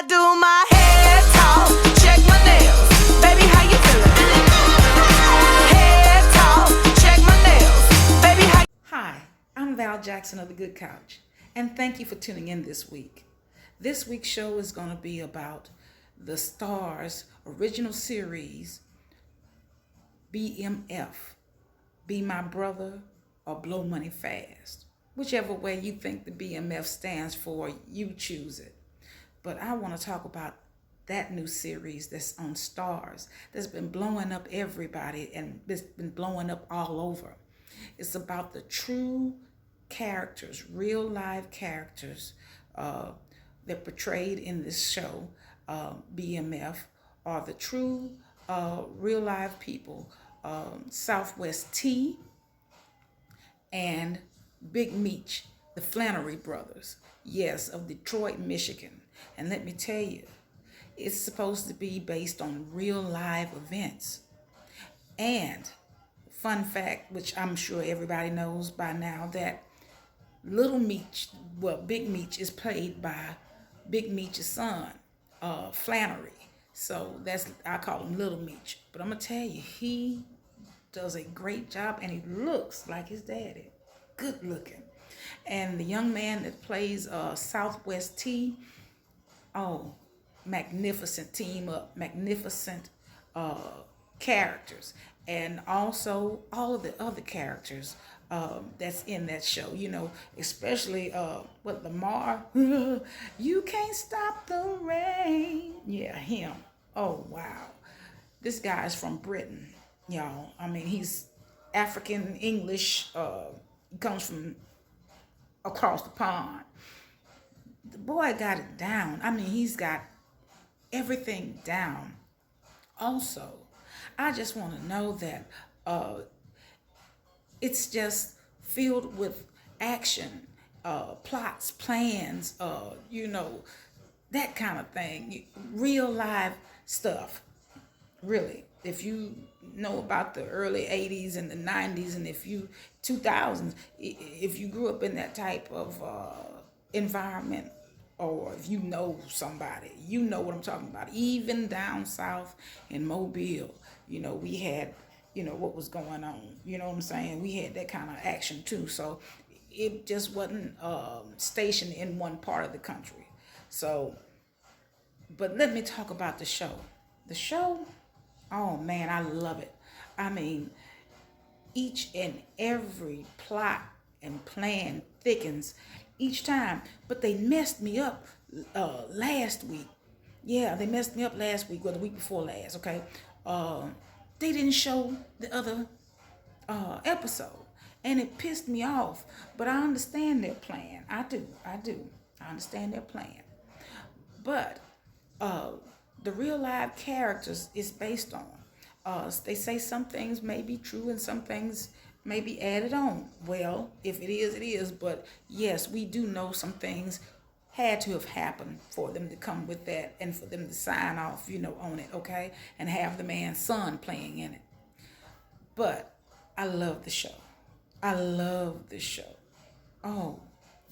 do my head talk, check my nails. Baby, how you feeling? Head talk, check my nails. Baby, how Hi, I'm Val Jackson of The Good Couch, and thank you for tuning in this week. This week's show is going to be about the Starz original series, BMF, Be My Brother or Blow Money Fast. Whichever way you think the BMF stands for, you choose it. But I want to talk about that new series that's on Starz that's been blowing up everybody and it's been blowing up all over. It's about the true characters, real live characters that portrayed in this show, BMF, are the true real live people, Southwest T and Big Meech, the Flannery brothers, yes, of Detroit, Michigan. And let me tell you, it's supposed to be based on real live events. And fun fact, which I'm sure everybody knows by now, that Little Meech, well, Big Meech is played by Big Meech's son, Flannery. So I call him Little Meech. But I'm gonna tell you, he does a great job and he looks like his daddy. Good looking. And the young man that plays Southwest T, oh, magnificent team up, magnificent characters. And also all of the other characters that's in that show, you know, especially Lamar, you can't stop the rain. Yeah, him. Oh, wow. This guy is from Britain, y'all. I mean, he's African English, comes from across the pond. The boy got it down. I mean, he's got everything down. Also, I just want to know that it's just filled with action, plots, plans, that kind of thing. Real live stuff, really. If you know about the early 80s and the 90s and if you 2000s, if you grew up in that type of environment, or if you know somebody, you know what I'm talking about. Even down south in Mobile, we had, what was going on. You know what I'm saying? We had that kind of action too. So it just wasn't stationed in one part of the country. So, but let me talk about the show. The show, oh man, I love it. I mean, each and every plot and plan thickens each time. But they messed me up last week. Yeah, they messed me up last week or the week before last, okay? They didn't show the other episode. And it pissed me off. But I understand their plan. I do. I understand their plan. But the real live characters is based on. They say some things may be true and some things may be added on. Well, if it is, it is. But yes, we do know some things had to have happened for them to come with that and for them to sign off, on it, okay? And have the man's son playing in it. But I love the show. I love the show. Oh,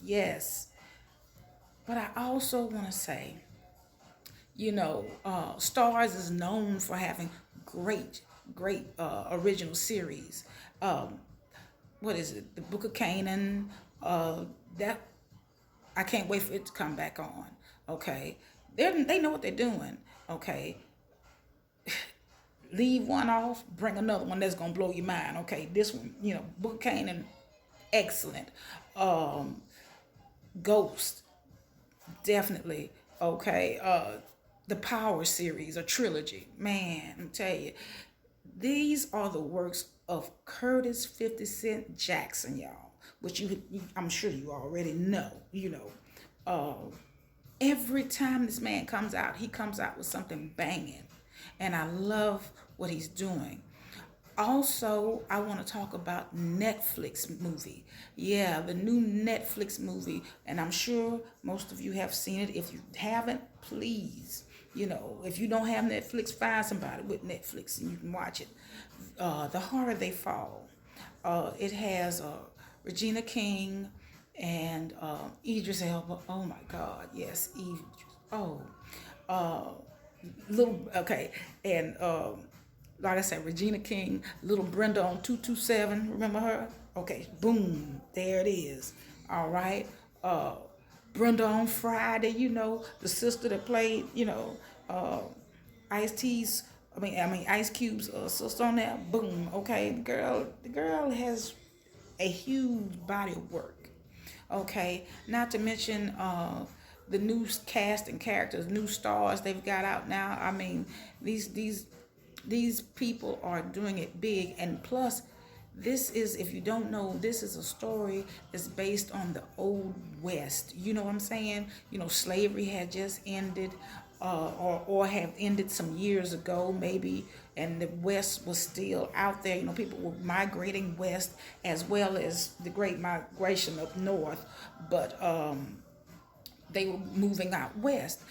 yes. But I also want to say, Starz is known for having great original series. What is it? The Book of Canaan. That I can't wait for it to come back on. Okay, they know what they're doing. Okay, leave one off, bring another one that's gonna blow your mind. Okay, this one, Book of Canaan, excellent. Ghost, definitely. Okay. The Power series, a trilogy. Man, I'm telling you, these are the works of Curtis 50 Cent Jackson, y'all, which I'm sure you already know. Every time this man comes out, he comes out with something banging, and I love what he's doing. Also, I want to talk about Netflix movie. Yeah, the new Netflix movie, and I'm sure most of you have seen it. If you haven't, please, if you don't have Netflix, find somebody with Netflix and you can watch it. The Harder They Fall. It has Regina King and Idris Elba. Oh my God, yes, Idris. Oh, little okay, and like I said, Regina King, little Brenda on 227. Remember her? Okay, boom, there it is. All right, Brenda on Friday. You know, the sister that played. You know, Ice T's. I mean Ice Cube's sister on there. Boom. Okay, the girl has a huge body of work. Okay, not to mention the new cast and characters, new stars they've got out now. I mean, these people are doing it big, and plus, this is, if you don't know, this is a story that's based on the old West. You know what I'm saying? You know, slavery had just ended, or have ended some years ago, maybe, and the West was still out there. You know, people were migrating west as well as the Great Migration up north, but they were moving out west,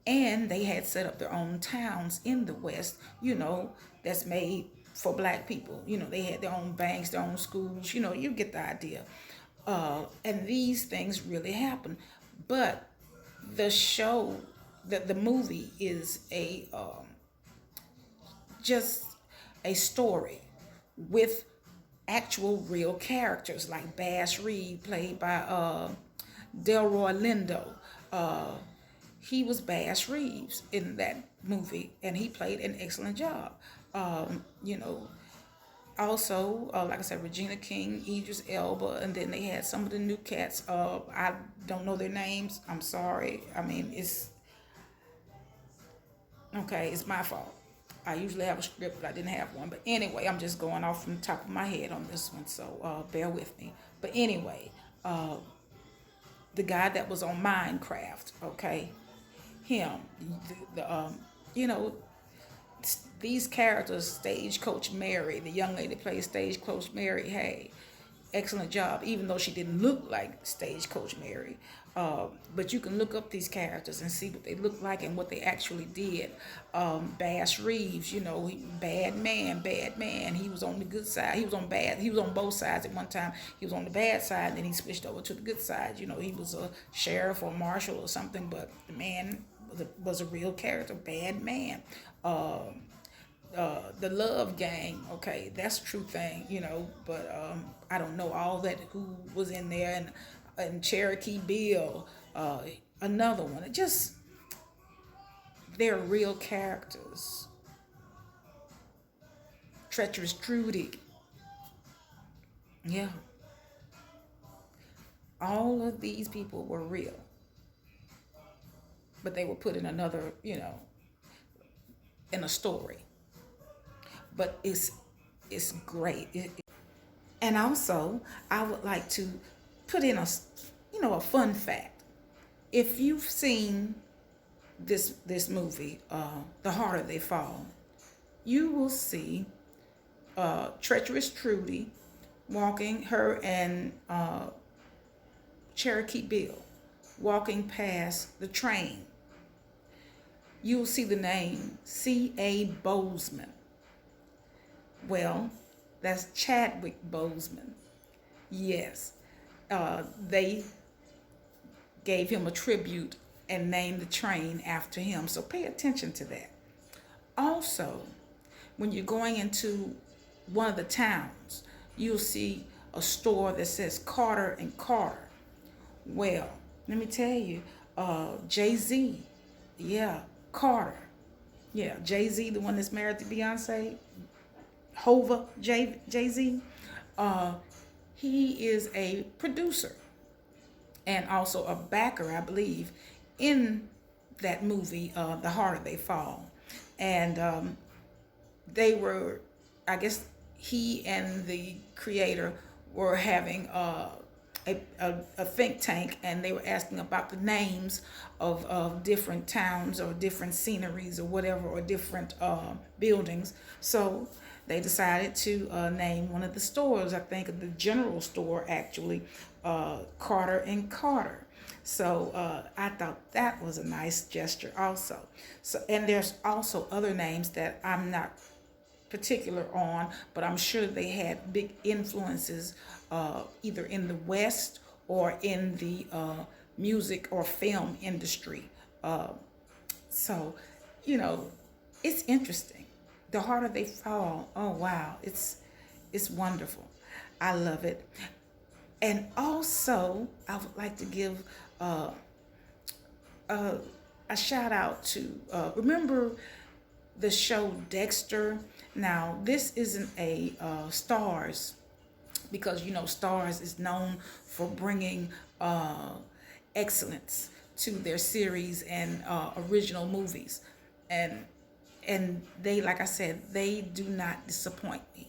and they had set up their own towns in the west, you know, that's made for black people. You know, they had their own banks, their own schools. You know, you get the idea. And these things really happen. But the show, the movie is a just a story with actual real characters, like Bass Reeves, played by Delroy Lindo. He was Bass Reeves in that movie, and he played an excellent job. You know, also, like I said, Regina King, Idris Elba, and then they had some of the new cats. I don't know their names. I'm sorry. I mean, it's okay. It's my fault. I usually have a script, but I didn't have one. But anyway, I'm just going off from the top of my head on this one, so bear with me. But anyway, the guy that was on Minecraft, okay, him, you know, these characters, Stagecoach Mary, the young lady that plays Stagecoach Mary, hey, excellent job, even though she didn't look like Stagecoach Mary. But you can look up these characters and see what they look like and what they actually did. Bass Reeves, you know, bad man. He was on the good side. He was on both sides at one time. He was on the bad side, and then he switched over to the good side. You know, he was a sheriff or marshal or something, but the man was a real character, bad man. The Love Gang, okay, that's a true thing, you know, but I don't know all that, who was in there, and Cherokee Bill, another one. It just, they're real characters. Treacherous Trudy, yeah, all of these people were real, but they were put in another, you know, in a story. But it's great. And also, I would like to put in a fun fact. If you've seen this movie, The Harder They Fall, you will see Treacherous Trudy walking, her and Cherokee Bill walking past the train. You'll see the name C.A. Bozeman. Well, that's Chadwick Boseman. Yes, they gave him a tribute and named the train after him. So pay attention to that. Also, when you're going into one of the towns, you'll see a store that says Carter and Carter. Well, let me tell you, Jay-Z, yeah, Carter. Yeah, Jay-Z, the one that's married to Beyonce, Hova, Jay-Z, he is a producer and also a backer, I believe, in that movie, The Harder They Fall. And they were, I guess he and the creator were having a think tank, and they were asking about the names of different towns or different sceneries or whatever, or different buildings. So they decided to name one of the stores, I think the general store actually, Carter and Carter. So I thought that was a nice gesture also. So, and there's also other names that I'm not particular on, but I'm sure they had big influences either in the West or in the music or film industry. So, you know, it's interesting. The harder they fall, oh wow, it's wonderful. I love it. And also, I would like to give uh, a shout out to remember the show Dexter. Now, this isn't a Stars, because you know Stars is known for bringing excellence to their series and original movies, and they, like I said, they do not disappoint me.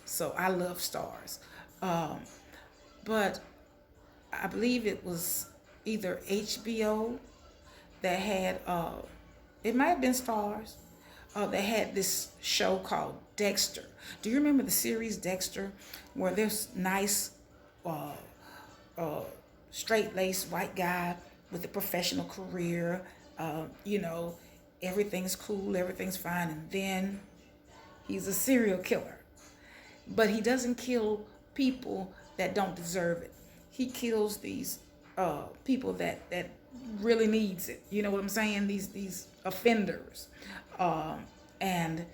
So I love Stars, um, but I believe it was either HBO that had it might have been Stars. They had this show called Dexter. Do you remember the series Dexter, where this nice, uh, uh, straight-laced white guy with a professional career? You know, everything's cool, everything's fine, and then he's a serial killer. But he doesn't kill people that don't deserve it. He kills these people that really needs it. You know what I'm saying? These offenders, um, and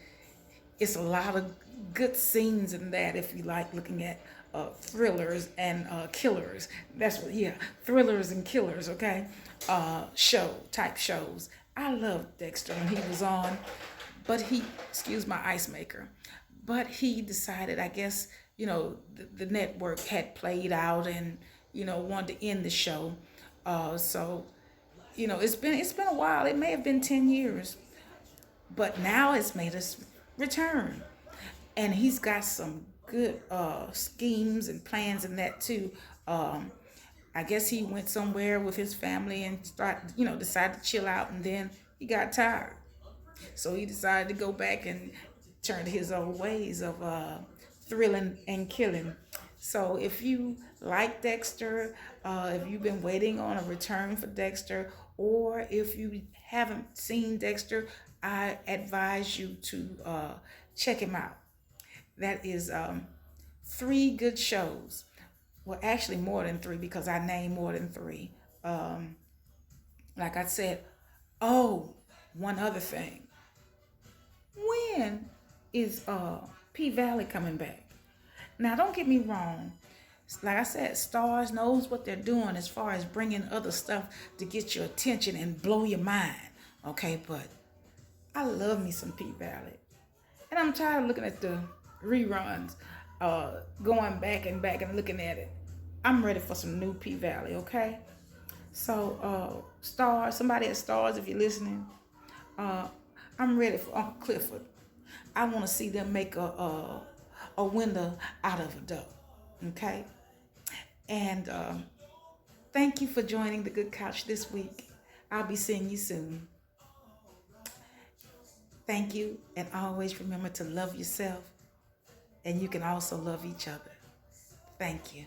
it's a lot of good scenes in that. If you like looking at thrillers and killers, that's what. Yeah, thrillers and killers. Okay, show type shows. I loved Dexter when he was on, but he, excuse my ice maker, but he decided, I guess, you know, the network had played out and, you know, wanted to end the show. So, you know, it's been a while. It may have been 10 years, but now it's made us return. And he's got some good schemes and plans in that too. Um, I guess he went somewhere with his family and decided to chill out, and then he got tired. So he decided to go back and turn to his old ways of thrilling and killing. So if you like Dexter, if you've been waiting on a return for Dexter, or if you haven't seen Dexter, I advise you to check him out. That is three good shows. Well, actually more than three, because I named more than three. Um, like I said, oh, one other thing. When is P Valley coming back? Now, don't get me wrong. Like I said, Stars knows what they're doing as far as bringing other stuff to get your attention and blow your mind. Okay, but I love me some P Valley. And I'm tired of looking at the reruns, going back and looking at it. I'm ready for some new P Valley, okay? So, Stars, somebody at Stars, if you're listening, uh, I'm ready for Uncle Clifford. I want to see them make a window out of a dough, okay? And thank you for joining the Good Couch this week. I'll be seeing you soon. Thank you, and always remember to love yourself, and you can also love each other. Thank you.